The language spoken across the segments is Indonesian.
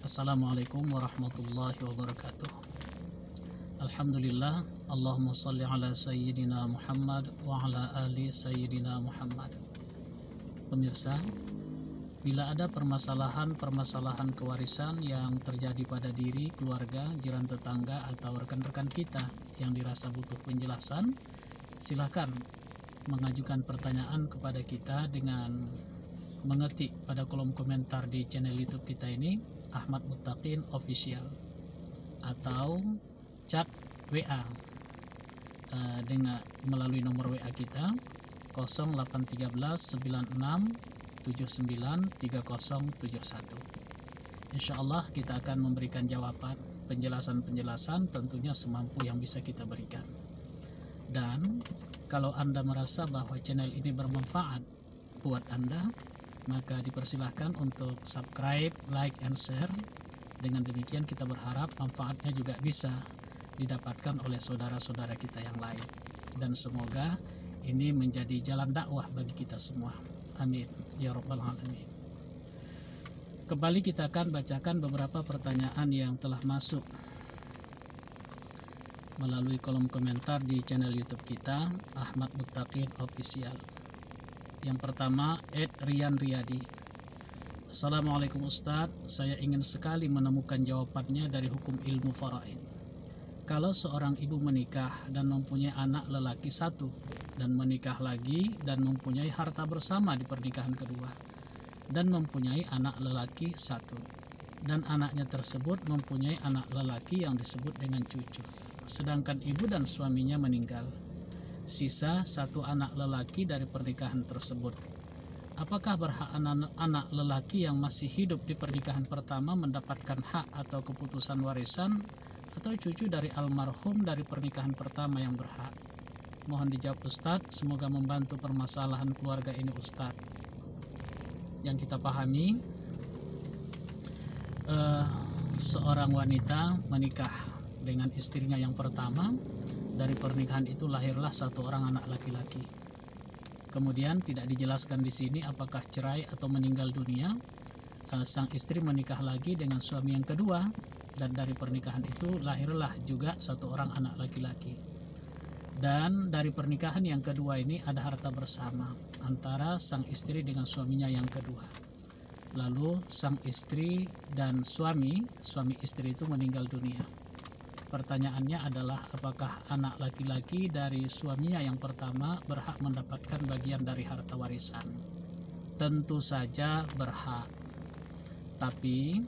Assalamualaikum warahmatullahi wabarakatuh. Alhamdulillah, Allahumma salli ala Sayyidina Muhammad wa ala ali Sayyidina Muhammad. Pemirsa, bila ada permasalahan kewarisan yang terjadi pada diri, keluarga, jiran tetangga, atau rekan-rekan kita yang dirasa butuh penjelasan, silakan mengajukan pertanyaan kepada kita dengan mengetik pada kolom komentar di channel YouTube kita ini, Ahmad Muttaqin Official, atau chat WA dengan melalui nomor WA kita 0813 96 79 3071. Insyaallah kita akan memberikan jawaban, penjelasan tentunya semampu yang bisa kita berikan. Dan kalau Anda merasa bahwa channel ini bermanfaat buat Anda, maka dipersilahkan untuk subscribe, like, and share. Dengan demikian kita berharap manfaatnya juga bisa didapatkan oleh saudara-saudara kita yang lain, dan semoga ini menjadi jalan dakwah bagi kita semua. Amin ya rabbal alamin. Kembali kita akan bacakan beberapa pertanyaan yang telah masuk melalui kolom komentar di channel YouTube kita, Ahmad Muttaqin Official. Yang pertama, Rian Riyadi. Assalamualaikum Ustadz, saya ingin sekali menemukan jawabannya dari hukum ilmu faraid. Kalau seorang ibu menikah dan mempunyai anak lelaki satu, dan menikah lagi dan mempunyai harta bersama di pernikahan kedua, dan mempunyai anak lelaki satu, dan anaknya tersebut mempunyai anak lelaki yang disebut dengan cucu, sedangkan ibu dan suaminya meninggal, sisa satu anak lelaki dari pernikahan tersebut. Apakah berhak anak lelaki yang masih hidup di pernikahan pertama mendapatkan hak atau keputusan warisan, atau cucu dari almarhum dari pernikahan pertama yang berhak? Mohon dijawab Ustadz, semoga membantu permasalahan keluarga ini Ustadz. Yang kita pahami, seorang wanita menikah dengan istrinya yang pertama. Dari pernikahan itu lahirlah satu orang anak laki-laki. Kemudian tidak dijelaskan di sini apakah cerai atau meninggal dunia. Sang istri menikah lagi dengan suami yang kedua, dan dari pernikahan itu lahirlah juga satu orang anak laki-laki. Dan dari pernikahan yang kedua ini ada harta bersama antara sang istri dengan suaminya yang kedua. Lalu sang istri dan suami istri itu meninggal dunia. Pertanyaannya adalah, apakah anak laki-laki dari suaminya yang pertama berhak mendapatkan bagian dari harta warisan? Tentu saja berhak. Tapi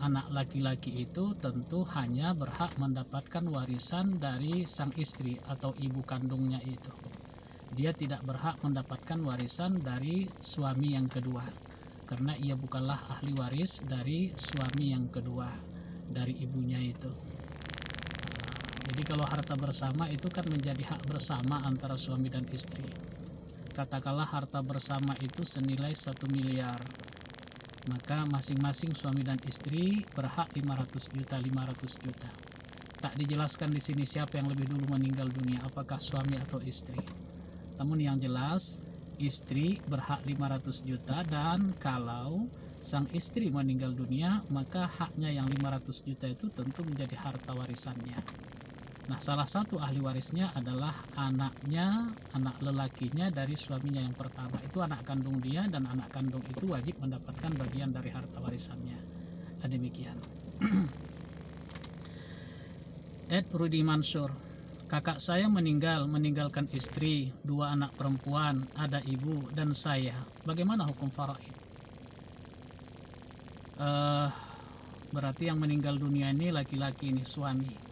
anak laki-laki itu tentu hanya berhak mendapatkan warisan dari sang istri atau ibu kandungnya itu. Dia tidak berhak mendapatkan warisan dari suami yang kedua, karena ia bukanlah ahli waris dari suami yang kedua, dari ibunya itu. Jadi kalau harta bersama itu kan menjadi hak bersama antara suami dan istri. Katakanlah harta bersama itu senilai 1 miliar. Maka masing-masing suami dan istri berhak 500 juta. Tak dijelaskan di sini siapa yang lebih dulu meninggal dunia, apakah suami atau istri. Namun yang jelas istri berhak 500 juta, dan kalau sang istri meninggal dunia maka haknya yang 500 juta itu tentu menjadi harta warisannya. Nah, salah satu ahli warisnya adalah anaknya, anak lelakinya dari suaminya yang pertama. Itu anak kandung dia, dan anak kandung itu wajib mendapatkan bagian dari harta warisannya. Demikian. Rudi Mansur. Kakak saya meninggalkan istri, 2 anak perempuan, ada ibu dan saya. Bagaimana hukum faraid? Berarti yang meninggal dunia ini laki-laki, ini suami.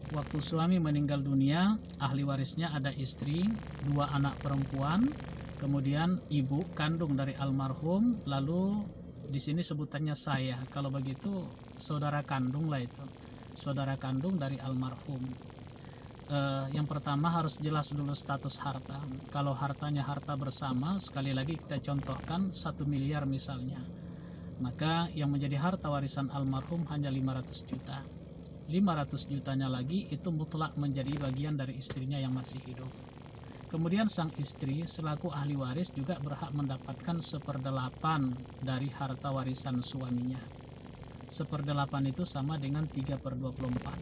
Waktu suami meninggal dunia, ahli warisnya ada istri, 2 anak perempuan, kemudian ibu kandung dari almarhum, lalu di sini sebutannya saya. Kalau begitu saudara kandung lah itu, saudara kandung dari almarhum. Yang pertama harus jelas dulu status harta. Kalau hartanya harta bersama, sekali lagi kita contohkan 1 miliar misalnya, maka yang menjadi harta warisan almarhum hanya 500 juta. 500 jutanya lagi itu mutlak menjadi bagian dari istrinya yang masih hidup. Kemudian sang istri selaku ahli waris juga berhak mendapatkan 1/8 dari harta warisan suaminya. 1/8 itu sama dengan 3/24.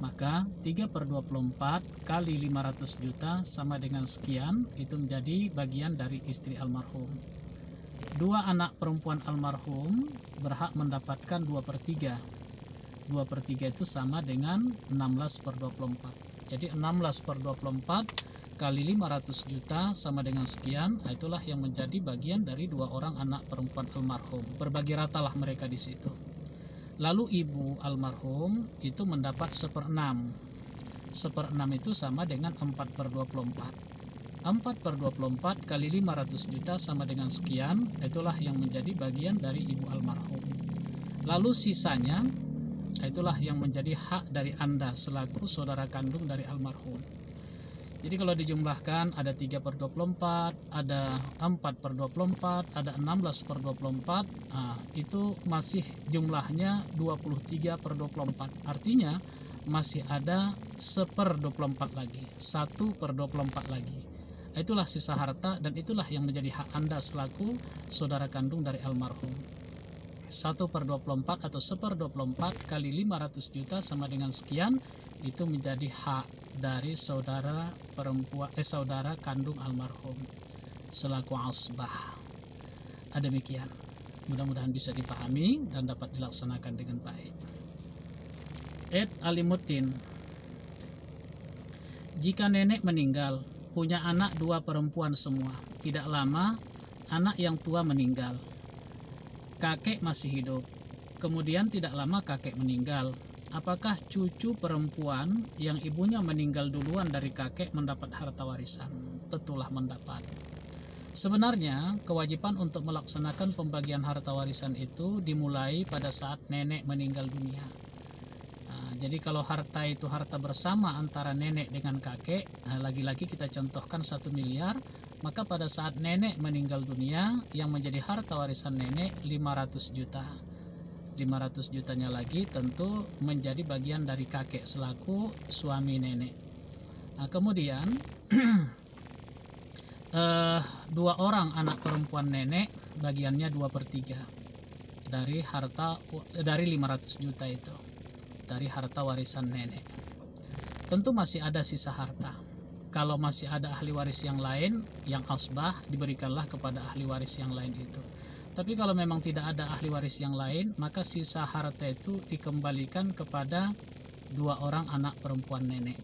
Maka 3/24 kali 500 juta sama dengan sekian, itu menjadi bagian dari istri almarhum. Dua anak perempuan almarhum berhak mendapatkan 2/3. 2/3 itu sama dengan 16/24. Jadi 16/24 kali 500 juta sama dengan sekian, itulah yang menjadi bagian dari dua orang anak perempuan almarhum. Berbagi ratalah mereka di situ. Lalu ibu almarhum itu mendapat 1/6. 1/6 itu sama dengan 4/24. 4/24 kali 500 juta sama dengan sekian, itulah yang menjadi bagian dari ibu almarhum. Lalu sisanya, itulah yang menjadi hak dari Anda selaku saudara kandung dari almarhum. Jadi kalau dijumlahkan ada 3/24, ada 4/24, ada 16/24, itu masih jumlahnya 23/24. Artinya masih ada 1/24 lagi, 1/24 lagi. Itulah sisa harta dan itulah yang menjadi hak Anda selaku saudara kandung dari almarhum. 1/24 atau 1/24 kali 500 juta sama dengan sekian, itu menjadi hak dari saudara kandung almarhum selaku asbah. Demikian. Mudah-mudahan bisa dipahami dan dapat dilaksanakan dengan baik. Alimuddin. Jika nenek meninggal, punya anak 2 perempuan semua. Tidak lama, anak yang tua meninggal. Kakek masih hidup. Kemudian tidak lama kakek meninggal. Apakah cucu perempuan yang ibunya meninggal duluan dari kakek mendapat harta warisan? Tentulah mendapat. Sebenarnya kewajiban untuk melaksanakan pembagian harta warisan itu dimulai pada saat nenek meninggal dunia. Jadi kalau harta itu harta bersama antara nenek dengan kakek, lagi-lagi kita contohkan 1 miliar, maka pada saat nenek meninggal dunia, yang menjadi harta warisan nenek 500 juta. 500 jutanya lagi tentu menjadi bagian dari kakek selaku suami nenek. Kemudian 2 orang anak perempuan nenek bagiannya 2/3 dari harta, dari 500 juta itu, dari harta warisan nenek. Tentu masih ada sisa harta. Kalau masih ada ahli waris yang lain yang asbah, diberikanlah kepada ahli waris yang lain itu. Tapi kalau memang tidak ada ahli waris yang lain, maka sisa harta itu dikembalikan kepada 2 orang anak perempuan nenek.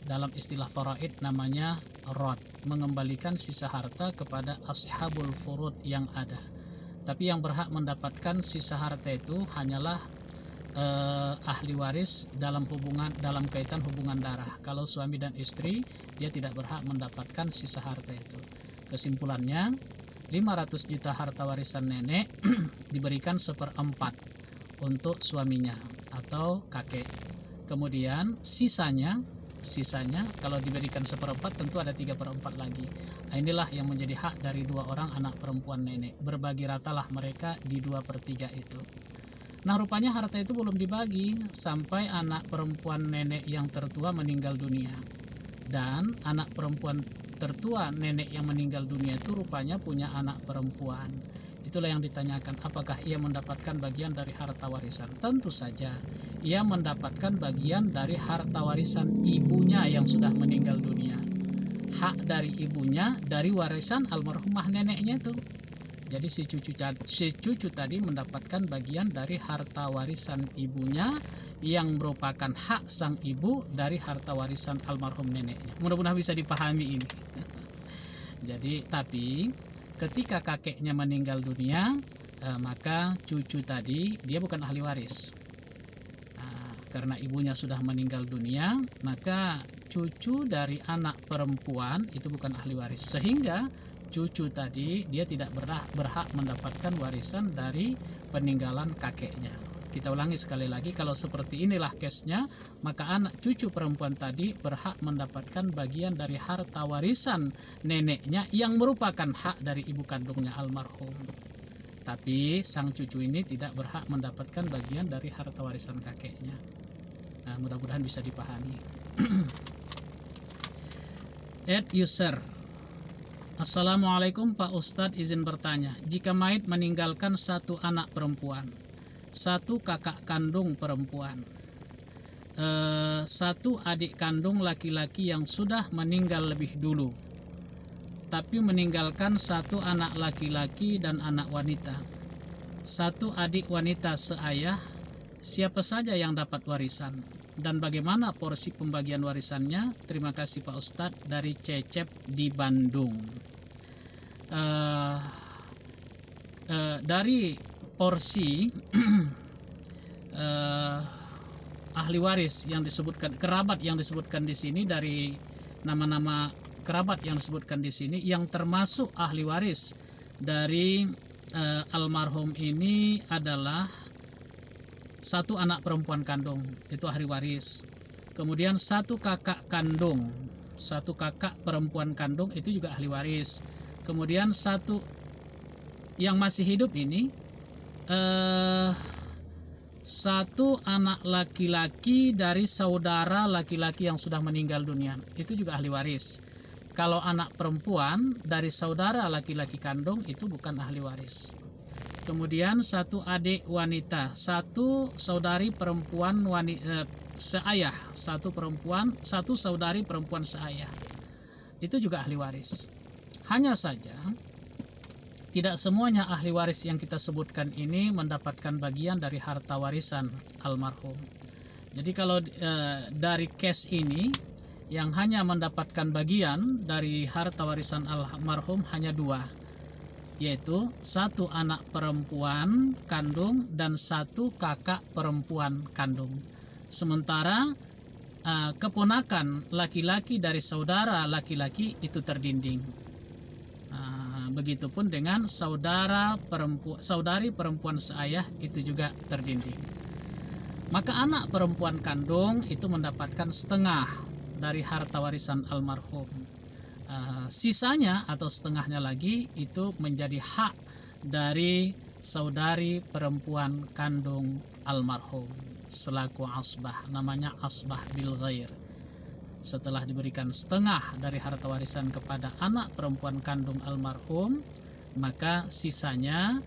Dalam istilah faraid namanya rod, mengembalikan sisa harta kepada ashabul furud yang ada. Tapi yang berhak mendapatkan sisa harta itu hanyalah ahli waris dalam kaitan hubungan darah. Kalau suami dan istri, dia tidak berhak mendapatkan sisa harta itu. Kesimpulannya, 500 juta harta warisan nenek diberikan 1/4 untuk suaminya atau kakek. Kemudian sisanya kalau diberikan 1/4 tentu ada 3/4 lagi. Inilah yang menjadi hak dari 2 orang anak perempuan nenek. Berbagi ratalah mereka di 2/3 itu. Nah, rupanya harta itu belum dibagi sampai anak perempuan nenek yang tertua meninggal dunia. Dan anak perempuan tertua nenek yang meninggal dunia itu rupanya punya anak perempuan. Itulah yang ditanyakan, apakah ia mendapatkan bagian dari harta warisan? Tentu saja ia mendapatkan bagian dari harta warisan ibunya yang sudah meninggal dunia. Hak dari ibunya dari warisan almarhumah neneknya itu. Jadi si cucu tadi mendapatkan bagian dari harta warisan ibunya yang merupakan hak sang ibu dari harta warisan almarhum neneknya. Mudah-mudahan bisa dipahami ini. Jadi, tapi ketika kakeknya meninggal dunia, maka cucu tadi dia bukan ahli waris. Karena ibunya sudah meninggal dunia, maka cucu dari anak perempuan itu bukan ahli waris. Sehingga cucu tadi dia tidak berhak mendapatkan warisan dari peninggalan kakeknya. Kita ulangi sekali lagi, kalau seperti inilah case-nya, maka anak cucu perempuan tadi berhak mendapatkan bagian dari harta warisan neneknya yang merupakan hak dari ibu kandungnya almarhum. Tapi sang cucu ini tidak berhak mendapatkan bagian dari harta warisan kakeknya. Nah, mudah-mudahan bisa dipahami. User. Assalamualaikum Pak Ustadz, izin bertanya, jika mayit meninggalkan satu anak perempuan, satu kakak kandung perempuan, satu adik kandung laki-laki yang sudah meninggal lebih dulu, tapi meninggalkan satu anak laki-laki dan anak wanita, satu adik wanita seayah, siapa saja yang dapat warisan? Dan bagaimana porsi pembagian warisannya? Terima kasih Pak Ustadz, dari Cecep di Bandung. Dari porsi ahli waris yang disebutkan, kerabat yang disebutkan di sini, dari nama-nama kerabat yang disebutkan di sini, yang termasuk ahli waris dari almarhum ini adalah satu anak perempuan kandung, itu ahli waris. Kemudian satu kakak kandung, satu kakak perempuan kandung, itu juga ahli waris. Kemudian satu yang masih hidup ini, satu anak laki-laki dari saudara laki-laki yang sudah meninggal dunia, itu juga ahli waris. Kalau anak perempuan dari saudara laki-laki kandung, itu bukan ahli waris. Kemudian satu adik wanita, satu saudari perempuan seayah, satu saudari perempuan seayah, itu juga ahli waris. Hanya saja tidak semuanya ahli waris yang kita sebutkan ini mendapatkan bagian dari harta warisan almarhum. Jadi kalau dari case ini, yang hanya mendapatkan bagian dari harta warisan almarhum hanya dua, yaitu satu anak perempuan kandung dan satu kakak perempuan kandung. Sementara keponakan laki-laki dari saudara laki-laki itu terdinding. Begitupun dengan saudari perempuan seayah itu juga terdinding. Maka anak perempuan kandung itu mendapatkan setengah dari harta warisan almarhum. Sisanya atau setengahnya lagi itu menjadi hak dari saudari perempuan kandung almarhum selaku asbah, namanya asbah bil ghair. Setelah diberikan setengah dari harta warisan kepada anak perempuan kandung almarhum, maka sisanya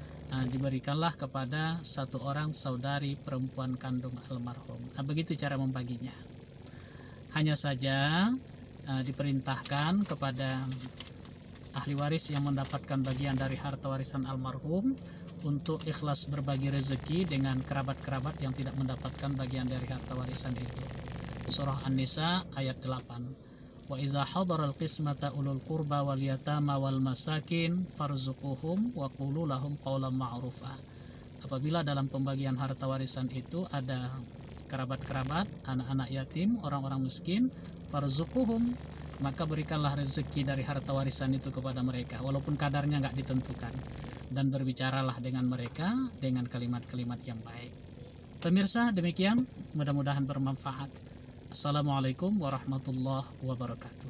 diberikanlah kepada satu orang saudari perempuan kandung almarhum. Begitu cara membaginya. Hanya saja diperintahkan kepada ahli waris yang mendapatkan bagian dari harta warisan almarhum untuk ikhlas berbagi rezeki dengan kerabat-kerabat yang tidak mendapatkan bagian dari harta warisan itu. Surah An-Nisa ayat 8. Wa iza hadaral qismata ulul qurba wal yatama wal masakin farzuquhum wa qulu lahum qawlan ma'rufa. Apabila dalam pembagian harta warisan itu ada kerabat-kerabat, anak-anak yatim, orang-orang miskin, farzuquhum, maka berikanlah rezeki dari harta warisan itu kepada mereka, walaupun kadarnya nggak ditentukan, dan berbicaralah dengan mereka dengan kalimat-kalimat yang baik. Pemirsa, demikian, mudah-mudahan bermanfaat. Assalamualaikum warahmatullahi wabarakatuh.